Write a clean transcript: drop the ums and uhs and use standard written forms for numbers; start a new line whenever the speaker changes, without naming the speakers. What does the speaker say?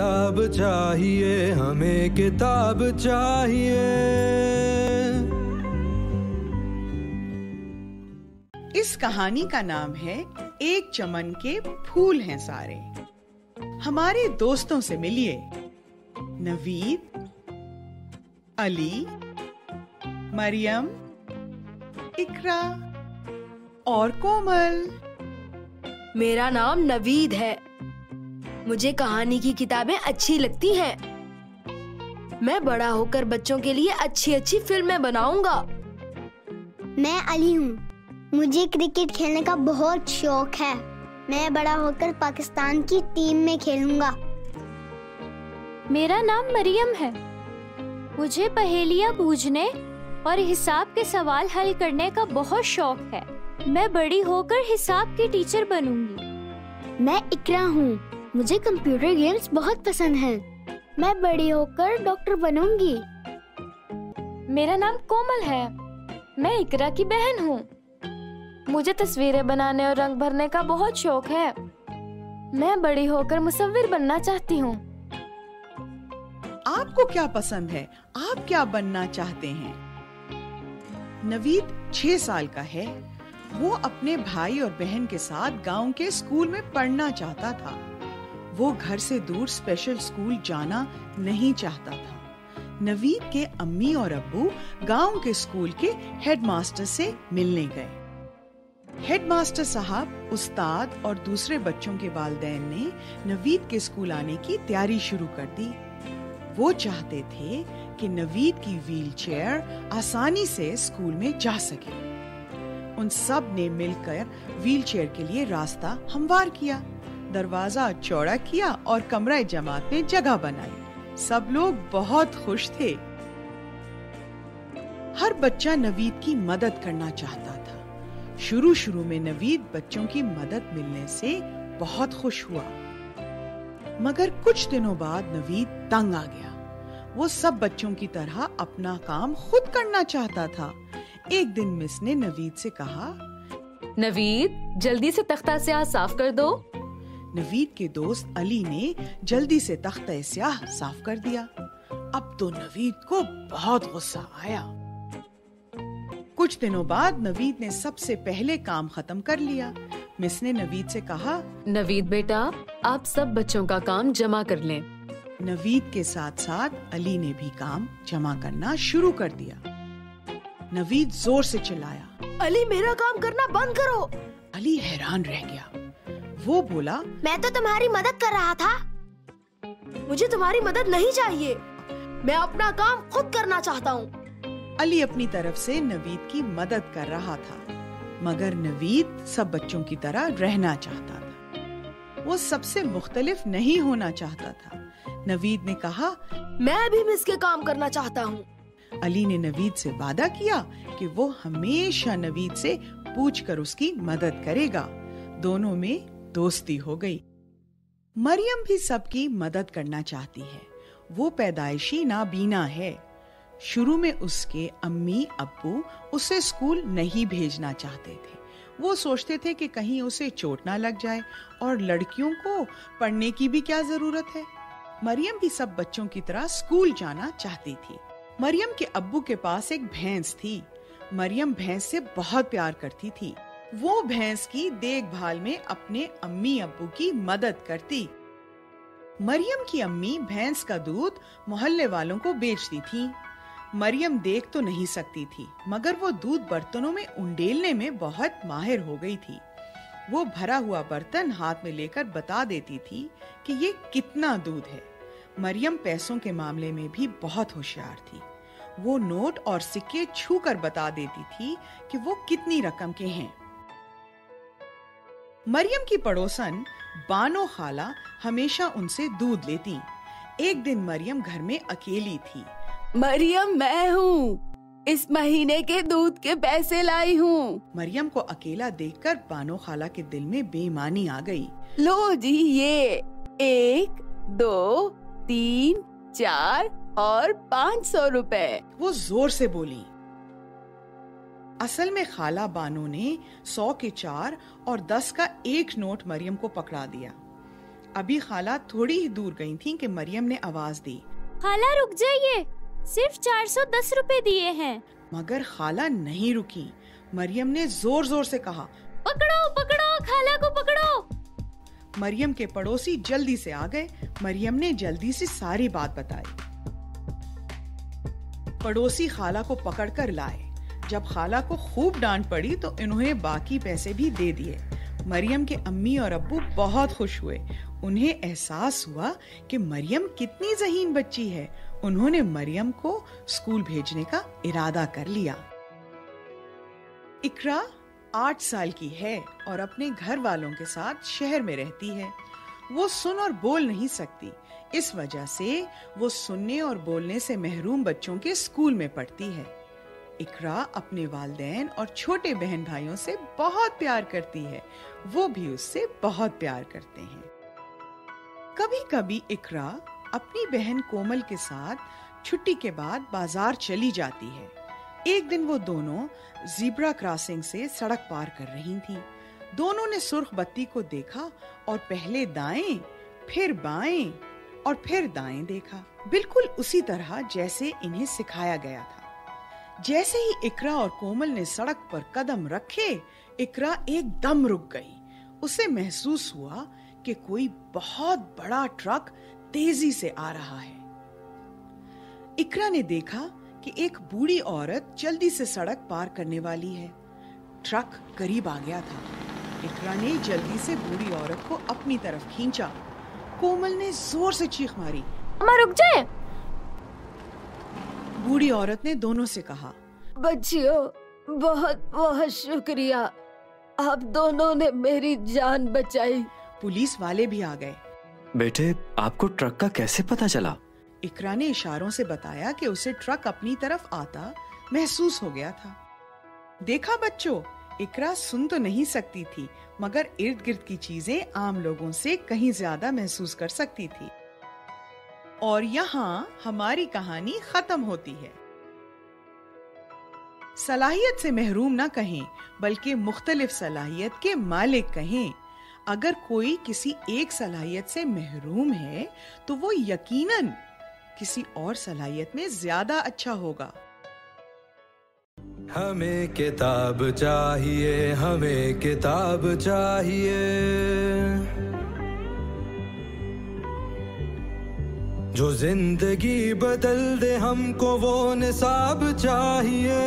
किताब चाहिए, हमें किताब चाहिए।
इस कहानी का नाम है एक चमन के फूल हैं सारे। हमारे दोस्तों से मिलिए, नवीद, अली, मरियम, इकरा और कोमल।
मेरा नाम नवीद है। मुझे कहानी की किताबें अच्छी लगती हैं। मैं बड़ा होकर बच्चों के लिए अच्छी अच्छी फिल्में बनाऊंगा।
मैं अली हूँ। मुझे क्रिकेट खेलने का बहुत शौक है। मैं बड़ा होकर पाकिस्तान की टीम में खेलूंगा।
मेरा नाम मरियम है। मुझे पहेलियाँ बूझने और हिसाब के सवाल हल करने का बहुत शौक है। मैं बड़ी होकर हिसाब की टीचर बनूंगी।
मैं इकरा हूँ। मुझे कंप्यूटर गेम्स बहुत पसंद हैं। मैं बड़ी होकर डॉक्टर बनूंगी।
मेरा नाम कोमल है। मैं इकरा की बहन हूँ। मुझे तस्वीरें बनाने और रंग भरने का बहुत शौक है। मैं बड़ी होकर मुसव्विर बनना चाहती हूँ।
आपको क्या पसंद है? आप क्या बनना चाहते हैं? नवीद 6 साल का है। वो अपने भाई और बहन के साथ गांव के स्कूल में पढ़ना चाहता था। वो घर से दूर स्पेशल स्कूल जाना नहीं चाहता था। नवीद के अम्मी और अब्बू गांव के स्कूल के हेडमास्टर से मिलने गए। हेडमास्टर साहब, उस्ताद और दूसरे बच्चों के वालिदैन ने नवीद के स्कूल आने की तैयारी शुरू कर दी। वो चाहते थे कि नवीद की व्हीलचेयर आसानी से स्कूल में जा सके। उन सब ने मिलकर व्हीलचेयर के लिए रास्ता हमवार किया, दरवाजा चौड़ा किया और कमरा जमात में जगह बनाई। सब लोग बहुत खुश थे। हर बच्चा नवीद की मदद करना चाहता था। शुरू में नवीद बच्चों की मदद मिलने से बहुत खुश हुआ, मगर कुछ दिनों बाद नवीद तंग आ गया। वो सब बच्चों की तरह अपना काम खुद करना चाहता था। एक दिन मिस ने नवीद से कहा,
नवीद, जल्दी से तख्ता स्याह साफ कर दो।
नवीद के दोस्त अली ने जल्दी से तख्ता स्याह साफ कर दिया। अब तो नवीद को बहुत गुस्सा आया। कुछ दिनों बाद नवीद ने सबसे पहले काम खत्म कर लिया। मिस ने नवीद से कहा,
नवीद बेटा, आप सब बच्चों का काम जमा कर लें।
नवीद के साथ साथ अली ने भी काम जमा करना शुरू कर दिया। नवीद जोर से चिल्लाया,
अली, मेरा काम करना बंद करो।
अली हैरान रह गया। वो बोला,
मैं तो तुम्हारी मदद कर रहा था। मुझे तुम्हारी मदद नहीं चाहिए। मैं अपना काम खुद करना चाहता हूँ।
अली अपनी तरफ से नवीद की मदद कर रहा था, मगर नवीद सब बच्चों की तरह रहना चाहता था। वो सबसे मुख्तलिफ नहीं होना चाहता था। नवीद ने कहा,
मैं भी मिस के काम करना चाहता हूँ।
अली ने नवीद से वादा किया कि वो हमेशा नवीद से पूछकर उसकी मदद करेगा। दोनों में दोस्ती हो गई। मरियम भी सबकी मदद करना चाहती है। वो पैदाइशी नाबीना है। शुरू में उसके अम्मी अब्बू उसे स्कूल नहीं भेजना चाहते थे। वो सोचते थे कि कहीं उसे चोट ना लग जाए, और लड़कियों को पढ़ने की भी क्या जरूरत है। मरियम भी सब बच्चों की तरह स्कूल जाना चाहती थी। मरियम के अब्बू के पास एक भैंस थी। मरियम भैंस से बहुत प्यार करती थी। वो भैंस की देखभाल में अपने अम्मी अब्बू की मदद करती। मरियम की अम्मी भैंस का दूध मोहल्ले वालों को बेचती थी। मरियम देख तो नहीं सकती थी, मगर वो दूध बर्तनों में उंडेलने में बहुत माहिर हो गई थी। वो भरा हुआ बर्तन हाथ में लेकर बता देती थी कि ये कितना दूध है। मरियम पैसों के मामले में भी बहुत होशियार थी। वो नोट और सिक्के छूकर बता देती थी कि वो कितनी रकम के हैं। मरियम की पड़ोसन बानो खाला हमेशा उनसे दूध लेती। एक दिन मरियम घर में अकेली थी।
मरियम, मैं हूँ। इस महीने के दूध के पैसे लाई हूँ।
मरियम को अकेला देखकर बानो खाला के दिल में बेईमानी आ गई।
लो जी, ये 1, 2, 3, 4 और 500 रुपए।
वो जोर से बोली। असल में खाला बानो ने 100 के 4 और 10 का 1 नोट मरियम को पकड़ा दिया। अभी खाला थोड़ी ही दूर गई थीं कि मरियम ने आवाज दी,
खाला रुक जाइए, सिर्फ 410 रुपए दिए हैं।
मगर खाला नहीं रुकी। मरियम ने जोर जोर से कहा,
पकड़ो पकड़ो, खाला को पकड़ो।
मरियम के पड़ोसी जल्दी से आ गए। मरियम ने जल्दी से सारी बात बताई। पड़ोसी खाला को पकड़कर लाए। जब खाला को खूब डांट पड़ी तो इन्होंने बाकी पैसे भी दे दिए। मरियम के अम्मी और अब्बू बहुत खुश हुए। उन्हें एहसास हुआ कि मरियम कितनी ज़हीन बच्ची है। उन्होंने मरियम को स्कूल भेजने का इरादा कर लिया। इकरा 8 साल की है और अपने घर वालों के साथ शहर में रहती है। वो सुन और बोल नहीं सकती, इस वजह से वो सुनने और बोलने से महरूम बच्चों के स्कूल में पढ़ती है। इकरा अपने वालिदैन और छोटे बहन भाइयों से बहुत प्यार करती है। वो भी उससे बहुत प्यार करते हैं। कभी कभी इकरा अपनी बहन कोमल के साथ छुट्टी के बाद बाजार चली जाती है। एक दिन वो दोनों ज़ीब्रा क्रॉसिंग से सड़क पार कर रही थीं। दोनों ने सुर्ख बत्ती को देखा और पहले दाएं, फिर बाएं और फिर दाएं देखा, बिल्कुल उसी तरह जैसे इन्हें सिखाया गया था। जैसे ही इकरा और कोमल ने सड़क पर कदम रखे, इकरा एकदम रुक गई। उसे महसूस हुआ कि कोई बहुत बड़ा ट्रक तेजी से आ रहा है। इकरा ने देखा कि एक बूढ़ी औरत जल्दी से सड़क पार करने वाली है। ट्रक करीब आ गया था। इकरा ने जल्दी से बूढ़ी औरत को अपनी तरफ खींचा। कोमल ने जोर से चीख मारी,
अम्मा रुक जाए।
बूढ़ी औरत ने दोनों से कहा,
बच्चियों बहुत बहुत शुक्रिया, आप दोनों ने मेरी जान बचाई।
पुलिस वाले भी आ गए।
बेटे, आपको ट्रक का कैसे पता चला?
इकरा ने इशारों से बताया कि उसे ट्रक अपनी तरफ आता महसूस हो गया था। देखा बच्चों, इकरा सुन तो नहीं सकती थी, मगर इर्द गिर्द की चीजें आम लोगों से कहीं ज्यादा महसूस कर सकती थी। और यहाँ हमारी कहानी खत्म होती है। सलाहियत से महरूम ना कहें, बल्कि मुख्तलिफ सलाहियत के मालिक कहें। अगर कोई किसी एक सलाहियत से महरूम है तो वो यकीनन किसी और सलाहियत में ज्यादा अच्छा होगा।
हमें किताब चाहिए, हमें किताब चाहिए, जो जिंदगी बदल दे, हमको वो निसाब चाहिए।